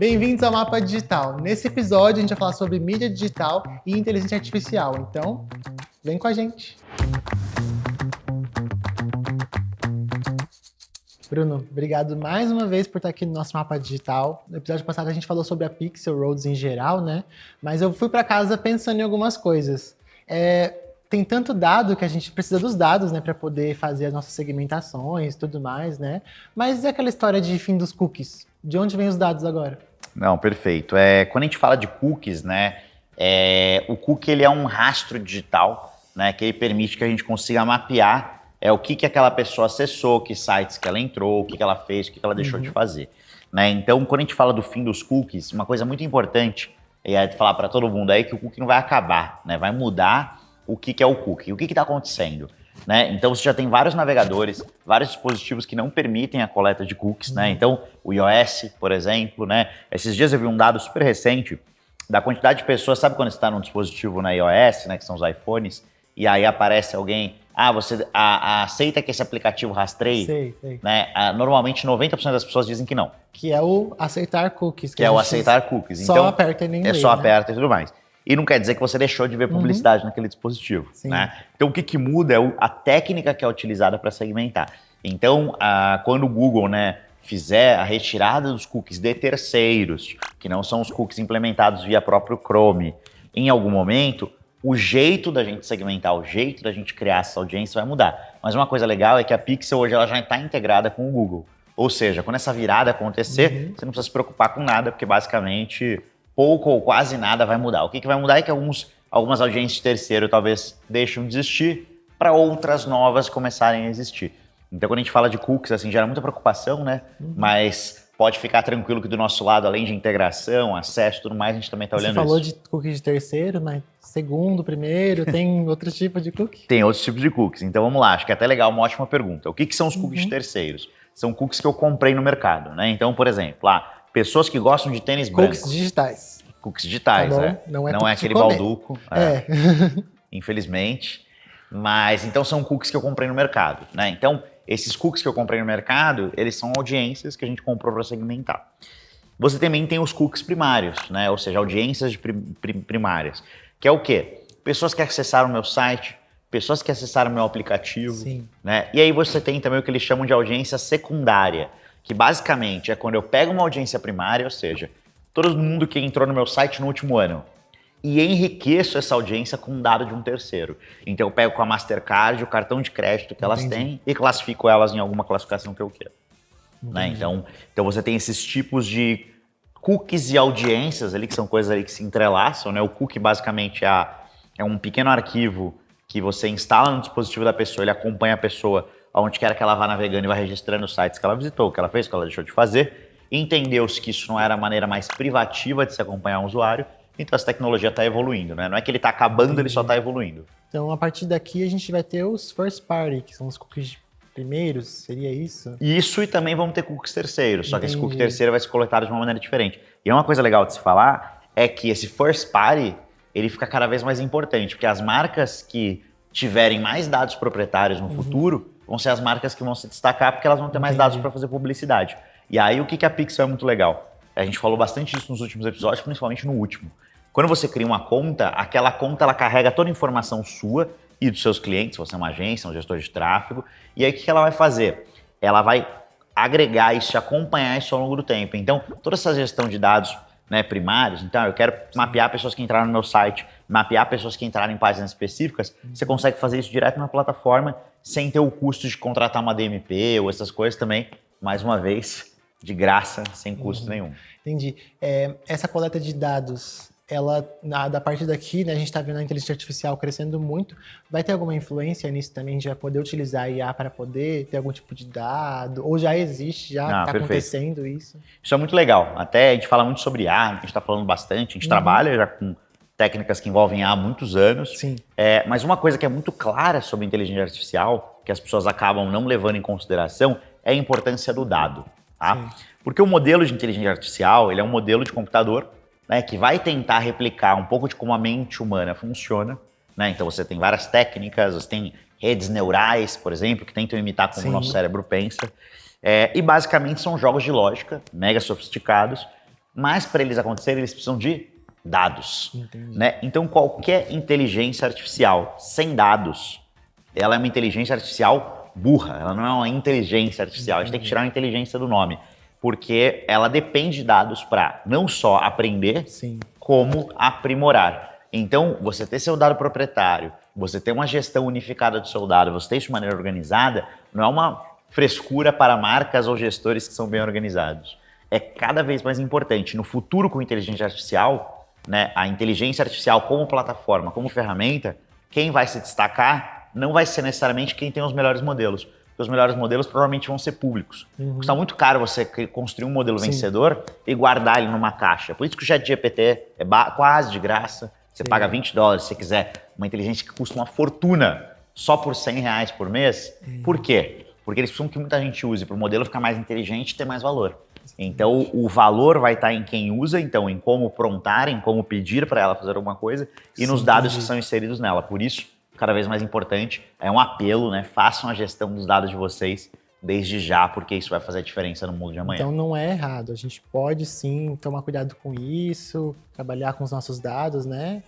Bem-vindos ao Mapa Digital. Nesse episódio a gente vai falar sobre mídia digital e inteligência artificial. Então, vem com a gente. Bruno, obrigado mais uma vez por estar aqui no nosso Mapa Digital. No episódio passado a gente falou sobre a Pixel Roads em geral, né? Mas eu fui para casa pensando em algumas coisas. Tem tanto dado que a gente precisa dos dados, né, para poder fazer as nossas segmentações e tudo mais, né? Mas e aquela história de fim dos cookies? De onde vêm os dados agora? Não, perfeito. Quando a gente fala de cookies, né, o cookie ele é um rastro digital, né, que ele permite que a gente consiga mapear o que aquela pessoa acessou, que sites que ela entrou, o que ela fez, o que ela deixou de fazer. Né? Então, quando a gente fala do fim dos cookies, uma coisa muito importante é falar para todo mundo aí que o cookie não vai acabar, né? Vai mudar o que é o cookie, o que está acontecendo. Né? Então, você já tem vários navegadores, vários dispositivos que não permitem a coleta de cookies. Né? Então, o iOS, por exemplo, né? Esses dias eu vi um dado super recente da quantidade de pessoas, sabe quando você está num dispositivo na iOS, né, que são os iPhones, e aí aparece alguém, você aceita que esse aplicativo rastreie? Sei. Né? Normalmente 90% das pessoas dizem que não. Que é o aceitar cookies. Que é o aceitar cookies. Só então, aperta e nem lê, só né? aperta e tudo mais. E não quer dizer que você deixou de ver publicidade naquele dispositivo. Né? Então, o que muda é a técnica que é utilizada para segmentar. Então, quando o Google, né, fizer a retirada dos cookies de terceiros, que não são os cookies implementados via próprio Chrome, em algum momento, o jeito da gente segmentar, o jeito da gente criar essa audiência vai mudar. Mas uma coisa legal é que a Pixel hoje ela já está integrada com o Google. Ou seja, quando essa virada acontecer, você não precisa se preocupar com nada, porque basicamente pouco ou quase nada vai mudar. O que vai mudar é que algumas audiências de terceiro talvez deixem de existir para outras novas começarem a existir. Então, quando a gente fala de cookies, assim, gera muita preocupação, né? Mas pode ficar tranquilo que do nosso lado, além de integração, acesso e tudo mais, a gente também está olhando isso. Você falou de cookies de terceiro, mas segundo, primeiro, tem outro tipo de cookie? Tem outros tipos de cookies. Então, vamos lá. Acho que é até legal, uma ótima pergunta. O que são os cookies de terceiros? São cookies que eu comprei no mercado, né? Então, por exemplo, pessoas que gostam de tênis branco. Cookies digitais. Cookies digitais, tá bom? Não é aquele balduco, infelizmente. Mas, então, são cookies que eu comprei no mercado, né? Então, esses cookies que eu comprei no mercado, eles são audiências que a gente comprou para segmentar. Você também tem os cookies primários, né? Ou seja, audiências primárias. Que é o quê? Pessoas que acessaram o meu site, pessoas que acessaram o meu aplicativo. Sim. Né? E aí você tem também o que eles chamam de audiência secundária, que basicamente é quando eu pego uma audiência primária, ou seja, todo mundo que entrou no meu site no último ano, e enriqueço essa audiência com um dado de um terceiro. Então eu pego com a Mastercard o cartão de crédito que elas têm e classifico elas em alguma classificação que eu quero. Né? Então você tem esses tipos de cookies e audiências ali, que são coisas ali que se entrelaçam. Né? O cookie basicamente é um pequeno arquivo que você instala no dispositivo da pessoa, ele acompanha a pessoa aonde quer que ela vá navegando e vai registrando os sites que ela visitou, o que ela fez, o que ela deixou de fazer. Entendeu-se que isso não era a maneira mais privativa de se acompanhar um usuário. Então essa tecnologia está evoluindo, né? Não é que ele está acabando, ele só está evoluindo. Então a partir daqui a gente vai ter os first party, que são os cookies primeiros, seria isso? Isso, e também vamos ter cookies terceiros, só que esse cookie terceiro vai ser coletado de uma maneira diferente. E uma coisa legal de se falar é que esse first party, ele fica cada vez mais importante, porque as marcas que tiverem mais dados proprietários no futuro vão ser as marcas que vão se destacar, porque elas vão ter mais dados para fazer publicidade. E aí o que a Pixel é muito legal? A gente falou bastante disso nos últimos episódios, principalmente no último. Quando você cria uma conta, aquela conta ela carrega toda a informação sua e dos seus clientes, se você é uma agência, um gestor de tráfego, e aí o que ela vai fazer? Ela vai agregar isso, acompanhar isso ao longo do tempo. Então, toda essa gestão de dados, né, primários, então eu quero mapear pessoas que entraram no meu site, mapear pessoas que entraram em páginas específicas, você consegue fazer isso direto na plataforma, sem ter o custo de contratar uma DMP ou essas coisas também, mais uma vez, de graça, sem custo nenhum. Entendi. Essa coleta de dados, ela, da parte daqui, né, a gente está vendo a inteligência artificial crescendo muito, vai ter alguma influência nisso também? A gente vai poder utilizar a IA para poder ter algum tipo de dado? Ou já existe, já está acontecendo isso? Isso é muito legal. Até a gente fala muito sobre IA, a gente está falando bastante, a gente trabalha já com técnicas que envolvem IA há muitos anos. Sim. Mas uma coisa que é muito clara sobre inteligência artificial, que as pessoas acabam não levando em consideração, é a importância do dado. Tá? Porque o modelo de inteligência artificial, ele é um modelo de computador, né, que vai tentar replicar um pouco de como a mente humana funciona. Né? Então você tem várias técnicas, você tem redes neurais, por exemplo, que tentam imitar como o nosso cérebro pensa. E basicamente são jogos de lógica mega sofisticados Mas para eles acontecerem, eles precisam de dados. Entendi. Né? Então qualquer inteligência artificial sem dados, ela é uma inteligência artificial burra, ela não é uma inteligência artificial. A gente tem que tirar a inteligência do nome, porque ela depende de dados para não só aprender, Sim. como aprimorar. Então, você ter seu dado proprietário, você ter uma gestão unificada do seu dado, você ter isso de maneira organizada, não é uma frescura para marcas ou gestores que são bem organizados. É cada vez mais importante. No futuro, com inteligência artificial, né, a inteligência artificial como plataforma, como ferramenta, quem vai se destacar não vai ser necessariamente quem tem os melhores modelos. Porque os melhores modelos provavelmente vão ser públicos. Custa muito caro você construir um modelo vencedor e guardar ele numa caixa. Por isso que o ChatGPT é quase de graça. Você paga $20 se você quiser uma inteligência que custa uma fortuna só por R$100 por mês. Por quê? Porque eles precisam que muita gente use para o modelo ficar mais inteligente e ter mais valor. Então, o valor vai estar em quem usa, então, em como prontar, em como pedir para ela fazer alguma coisa e nos dados que são inseridos nela. Por isso, cada vez mais importante, é um apelo, né? Façam a gestão dos dados de vocês desde já, porque isso vai fazer a diferença no mundo de amanhã. Então não é errado, a gente pode sim tomar cuidado com isso, trabalhar com os nossos dados, né?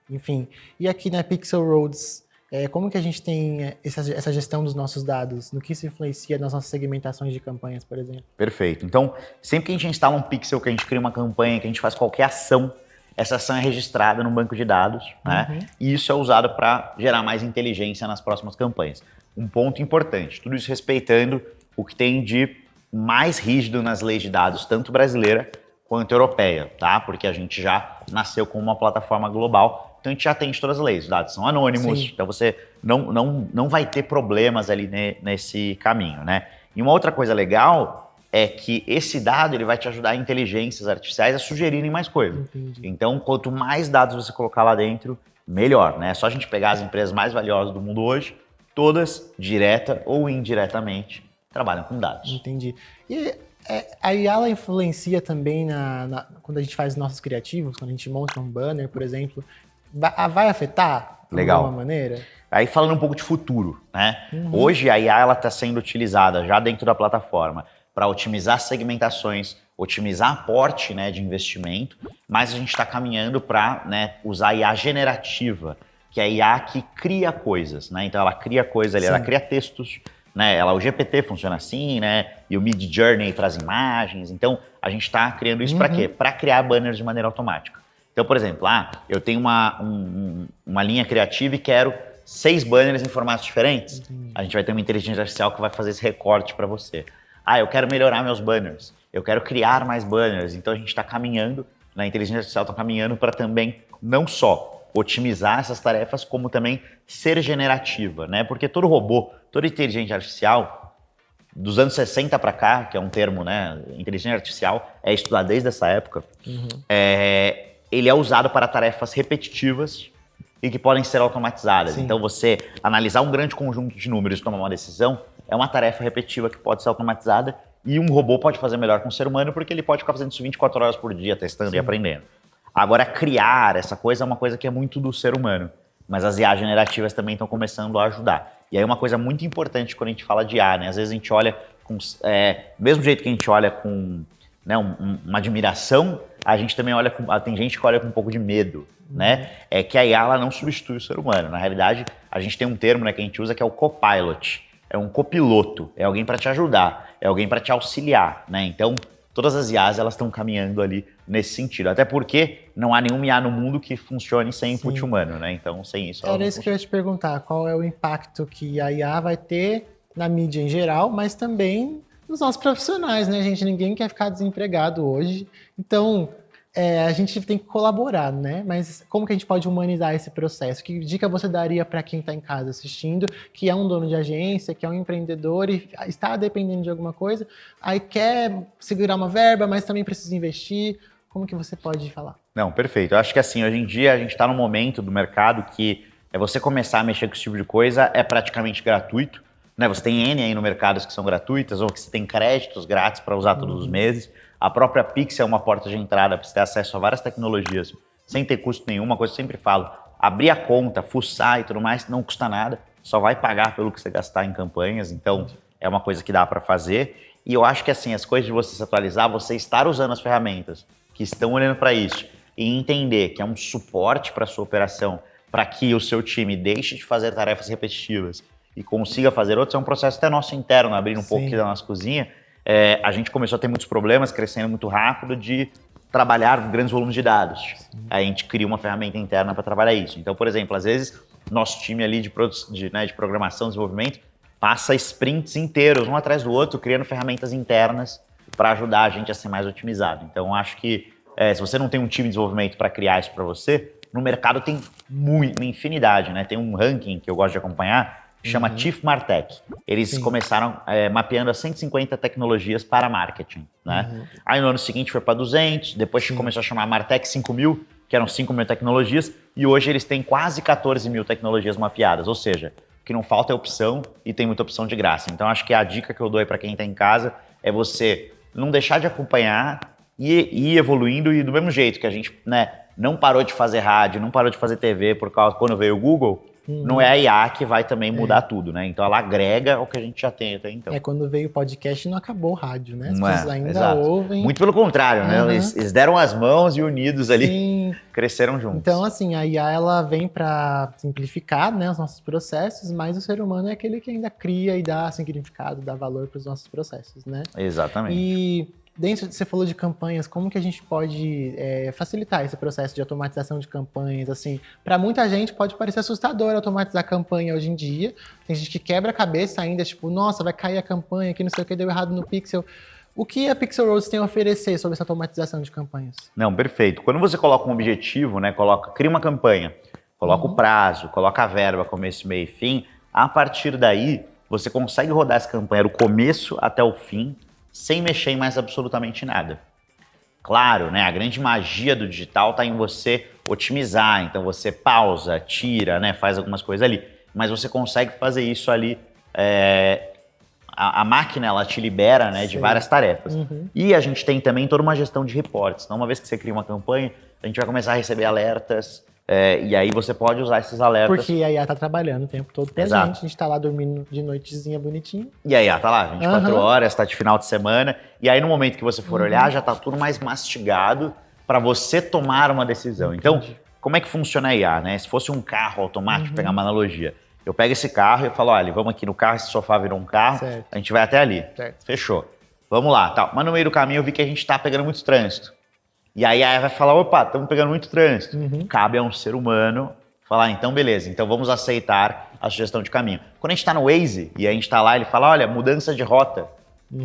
Enfim, e aqui na Pixel Roads, como que a gente tem essa gestão dos nossos dados? No que isso influencia nas nossas segmentações de campanhas, por exemplo? Perfeito. Então, sempre que a gente instala um pixel, que a gente cria uma campanha, que a gente faz qualquer ação, essa ação é registrada no banco de dados, né? E isso é usado para gerar mais inteligência nas próximas campanhas. Um ponto importante, tudo isso respeitando o que tem de mais rígido nas leis de dados, tanto brasileira quanto europeia, tá? Porque a gente já nasceu com uma plataforma global, então a gente já tem todas as leis, os dados são anônimos, então você não vai ter problemas ali nesse caminho, né? E uma outra coisa legal é que esse dado ele vai te ajudar inteligências artificiais a sugerirem mais coisas. Entendi. Então, quanto mais dados você colocar lá dentro, melhor, né? É só a gente pegar as empresas mais valiosas do mundo hoje, todas, direta ou indiretamente, trabalham com dados. Entendi. E a IA ela influencia também quando a gente faz nossos criativos, quando a gente monta um banner, por exemplo, vai afetar de alguma maneira? Aí falando um pouco de futuro, né? Hoje a IA está sendo utilizada já dentro da plataforma para otimizar segmentações, otimizar aporte, né, de investimento, mas a gente está caminhando para, né, usar a IA generativa, que é a IA que cria coisas, né? Então ela cria coisas ali, ela cria textos, né? O GPT funciona assim, né? E o Mid Journey para as imagens. Então a gente está criando isso para quê? Para criar banners de maneira automática. Então, por exemplo, eu tenho uma linha criativa e quero 6 banners em formatos diferentes. A gente vai ter uma inteligência artificial que vai fazer esse recorte para você. Eu quero melhorar meus banners, eu quero criar mais banners. Então a gente está caminhando, a inteligência artificial está caminhando para também não só otimizar essas tarefas, como também ser generativa, né? Porque todo robô, toda inteligência artificial, dos anos 60 para cá, que é um termo, né? Inteligência artificial é estudado desde essa época, ele é usado para tarefas repetitivas e que podem ser automatizadas. Sim. Então você analisar um grande conjunto de números e tomar uma decisão é uma tarefa repetitiva que pode ser automatizada e um robô pode fazer melhor com o ser humano porque ele pode ficar fazendo isso 24 horas por dia, testando e aprendendo. Agora, criar essa coisa é uma coisa que é muito do ser humano, mas as IA generativas também estão começando a ajudar. E aí uma coisa muito importante quando a gente fala de IA, né? Às vezes a gente olha com... do mesmo jeito que a gente olha com, né, uma admiração, a gente também olha com... Tem gente que olha com um pouco de medo, né? É que a IA ela não substitui o ser humano. Na realidade, a gente tem um termo, né, que a gente usa que é o copilot. É um copiloto, é alguém para te ajudar, é alguém para te auxiliar, né? Então, todas as IAs elas estão caminhando ali nesse sentido. Até porque não há nenhum IA no mundo que funcione sem input humano, né? Então, sem isso... Era isso que eu ia te perguntar. Qual é o impacto que a IA vai ter na mídia em geral, mas também nos nossos profissionais, né, gente? Ninguém quer ficar desempregado hoje. Então, a gente tem que colaborar, né? Mas como que a gente pode humanizar esse processo? Que dica você daria para quem está em casa assistindo, que é um dono de agência, que é um empreendedor e está dependendo de alguma coisa, aí quer segurar uma verba, mas também precisa investir? Como que você pode falar? Não, perfeito. Eu acho que assim, hoje em dia a gente está num momento do mercado que você começar a mexer com esse tipo de coisa é praticamente gratuito, né? Você tem N aí no mercado que são gratuitas ou que você tem créditos grátis para usar todos os meses. A própria Pix é uma porta de entrada para você ter acesso a várias tecnologias sem ter custo nenhum. Uma coisa que eu sempre falo, abrir a conta, fuçar e tudo mais, não custa nada, só vai pagar pelo que você gastar em campanhas, então é uma coisa que dá para fazer. E eu acho que assim, as coisas de você se atualizar, você estar usando as ferramentas que estão olhando para isso e entender que é um suporte para a sua operação, para que o seu time deixe de fazer tarefas repetitivas e consiga fazer outras, é um processo até nosso interno, abrindo um pouco aqui da nossa cozinha. A gente começou a ter muitos problemas, crescendo muito rápido, de trabalhar grandes volumes de dados. Sim. A gente cria uma ferramenta interna para trabalhar isso. Então, por exemplo, às vezes, nosso time ali de programação, desenvolvimento, passa sprints inteiros, um atrás do outro, criando ferramentas internas para ajudar a gente a ser mais otimizado. Então, acho que se você não tem um time de desenvolvimento para criar isso para você, no mercado tem uma infinidade, né? Tem um ranking que eu gosto de acompanhar, que chama Chief Martech. Eles começaram mapeando as 150 tecnologias para marketing, né? Aí no ano seguinte foi para 200, depois começou a chamar Martech 5000, que eram 5.000 tecnologias, e hoje eles têm quase 14.000 tecnologias mapeadas, ou seja, o que não falta é opção e tem muita opção de graça. Então acho que a dica que eu dou aí para quem está em casa é você não deixar de acompanhar e ir evoluindo, e do mesmo jeito que a gente, né, não parou de fazer rádio, não parou de fazer TV por causa quando veio o Google, não é a IA que vai também mudar tudo, né? Então ela agrega o que a gente já tem até então. Quando veio o podcast não acabou o rádio, né? As não pessoas ainda ouvem. Muito pelo contrário, né? Eles deram as mãos e unidos ali, cresceram juntos. Então, assim, a IA ela vem para simplificar, né, os nossos processos, mas o ser humano é aquele que ainda cria e dá significado, dá valor para os nossos processos, né? Exatamente. E dentro, você falou de campanhas, como que a gente pode facilitar esse processo de automatização de campanhas? Assim, para muita gente pode parecer assustador automatizar campanha hoje em dia. Tem gente que quebra a cabeça ainda, tipo, nossa, vai cair a campanha, que não sei o que, deu errado no Pixel. O que a Pixel Roads tem a oferecer sobre essa automatização de campanhas? Não, perfeito. Quando você coloca um objetivo, né, cria uma campanha, coloca o prazo, coloca a verba, começo, meio e fim, a partir daí você consegue rodar essa campanha do começo até o fim, sem mexer em mais absolutamente nada. Claro, né, a grande magia do digital está em você otimizar, então você pausa, tira, né, faz algumas coisas ali, mas você consegue fazer isso ali, a máquina ela te libera, né, de várias tarefas. E a gente tem também toda uma gestão de reportes, então uma vez que você cria uma campanha, a gente vai começar a receber alertas, e aí você pode usar esses alertas. Porque a IA tá trabalhando o tempo todo pra gente. A gente tá lá dormindo de noitezinha bonitinho. E a IA tá lá, 24 horas, tá de final de semana. E aí no momento que você for olhar, já tá tudo mais mastigado para você tomar uma decisão. Então, como é que funciona a IA, né? Se fosse um carro automático, pegar uma analogia. Eu pego esse carro e falo, olha, vamos aqui no carro, esse sofá virou um carro, a gente vai até ali. Fechou. Vamos lá, tal. Mas no meio do caminho eu vi que a gente tá pegando muito trânsito. E aí a IA vai falar, opa, estamos pegando muito trânsito. Cabe a um ser humano falar, então beleza, então vamos aceitar a sugestão de caminho. Quando a gente está no Waze e a gente está lá, ele fala, olha, mudança de rota.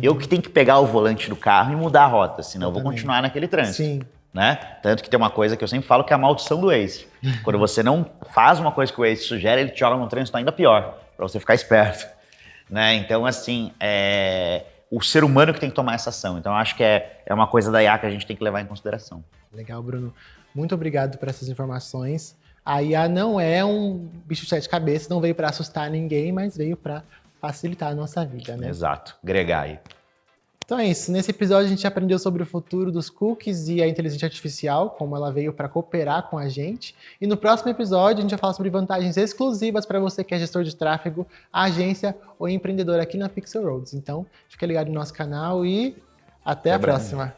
Eu que tenho que pegar o volante do carro e mudar a rota, senão eu vou continuar naquele trânsito. Né? Tanto que tem uma coisa que eu sempre falo que é a maldição do Waze. Quando você não faz uma coisa que o Waze sugere, ele te joga num trânsito ainda pior, para você ficar esperto. Né? Então, assim, o ser humano que tem que tomar essa ação. Então, eu acho que é uma coisa da IA que a gente tem que levar em consideração. Legal, Bruno. Muito obrigado por essas informações. A IA não é um bicho de sete cabeças, não veio para assustar ninguém, mas veio para facilitar a nossa vida, né? Exato. Agregar aí. Então é isso. Nesse episódio a gente aprendeu sobre o futuro dos cookies e a inteligência artificial, como ela veio para cooperar com a gente. E no próximo episódio a gente vai falar sobre vantagens exclusivas para você que é gestor de tráfego, agência ou empreendedor aqui na Pixel Roads. Então fica ligado no nosso canal e até a próxima.